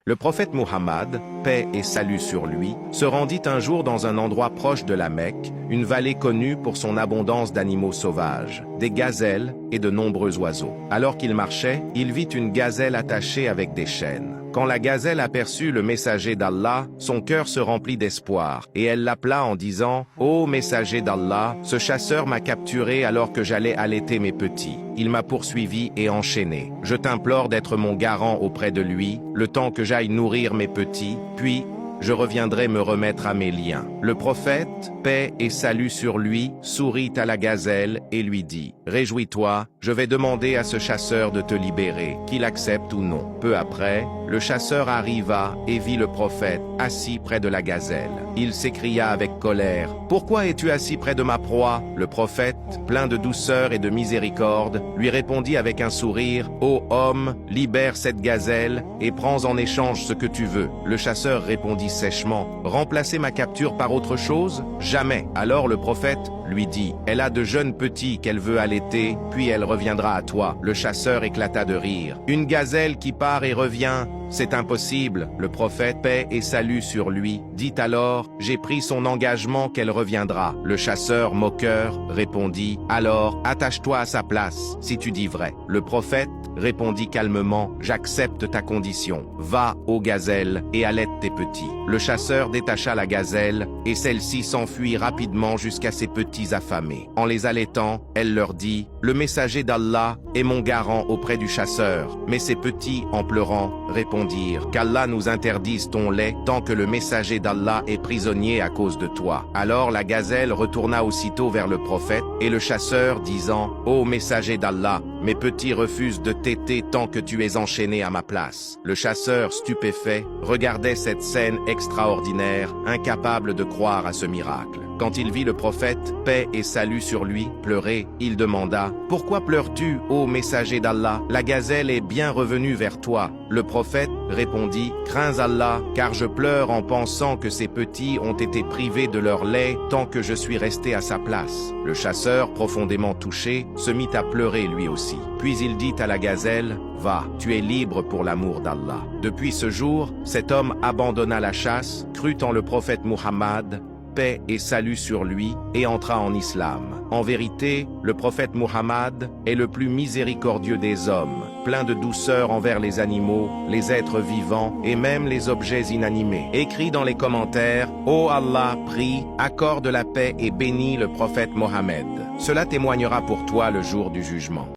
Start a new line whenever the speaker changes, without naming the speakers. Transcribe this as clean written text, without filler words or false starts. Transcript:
Le prophète Muhammad, paix et salut sur lui, se rendit un jour dans un endroit proche de la Mecque, une vallée connue pour son abondance d'animaux sauvages, des gazelles et de nombreux oiseaux. Alors qu'il marchait, il vit une gazelle attachée avec des chaînes. Quand la gazelle aperçut le messager d'Allah, son cœur se remplit d'espoir, et elle l'appela en disant « Ô messager d'Allah, ce chasseur m'a capturé alors que j'allais allaiter mes petits. Il m'a poursuivi et enchaîné. Je t'implore d'être mon garant auprès de lui, le temps que j'aille nourrir mes petits, puis je reviendrai me remettre à mes liens. » Le prophète, paix et salut sur lui, sourit à la gazelle et lui dit « Réjouis-toi, je vais demander à ce chasseur de te libérer, qu'il accepte ou non. » Peu après, le chasseur arriva et vit le prophète assis près de la gazelle. Il s'écria avec colère « Pourquoi es-tu assis près de ma proie ?» Le prophète, plein de douceur et de miséricorde, lui répondit avec un sourire « Ô homme, libère cette gazelle et prends en échange ce que tu veux. » Le chasseur répondit sèchement « Remplacer ma capture par autre chose? Jamais. » Alors le prophète lui dit « Elle a de jeunes petits qu'elle veut allaiter, puis elle reviendra à toi. » Le chasseur éclata de rire. « Une gazelle qui part et revient, c'est impossible. » Le prophète, paix et salut sur lui, dit alors « J'ai pris son engagement qu'elle reviendra. » Le chasseur, moqueur, répondit « Alors, attache-toi à sa place, si tu dis vrai. » Le prophète répondit calmement « J'accepte ta condition. Va, ô gazelle, et allaite tes petits. » Le chasseur détacha la gazelle, et celle-ci s'enfuit rapidement jusqu'à ses petits affamés. En les allaitant, elle leur dit « Le messager d'Allah est mon garant auprès du chasseur. » Mais ces petits, en pleurant, répondirent « Qu'Allah nous interdise ton lait tant que le messager d'Allah est prisonnier à cause de toi. » Alors la gazelle retourna aussitôt vers le prophète, et le chasseur disant « Ô messager d'Allah, mes petits refusent de téter tant que tu es enchaîné à ma place. » Le chasseur, stupéfait, regardait cette scène extraordinaire, incapable de croire à ce miracle. Quand il vit le prophète, paix et salut sur lui, pleurer, il demanda « Pourquoi pleures-tu, ô messager d'Allah? La gazelle est bien revenue vers toi. » Le prophète répondit « Crains Allah, car je pleure en pensant que ces petits ont été privés de leur lait tant que je suis resté à sa place. » Le chasseur, profondément touché, se mit à pleurer lui aussi. Puis il dit à la gazelle « Va, tu es libre pour l'amour d'Allah. » Depuis ce jour, cet homme abandonna la chasse, crut en le prophète Muhammad, paix et salut sur lui, et entra en islam. En vérité, le prophète Muhammad est le plus miséricordieux des hommes, plein de douceur envers les animaux, les êtres vivants et même les objets inanimés. Écris dans les commentaires « Ô Allah, prie, accorde la paix et bénis le prophète Mohammed. » Cela témoignera pour toi le jour du jugement.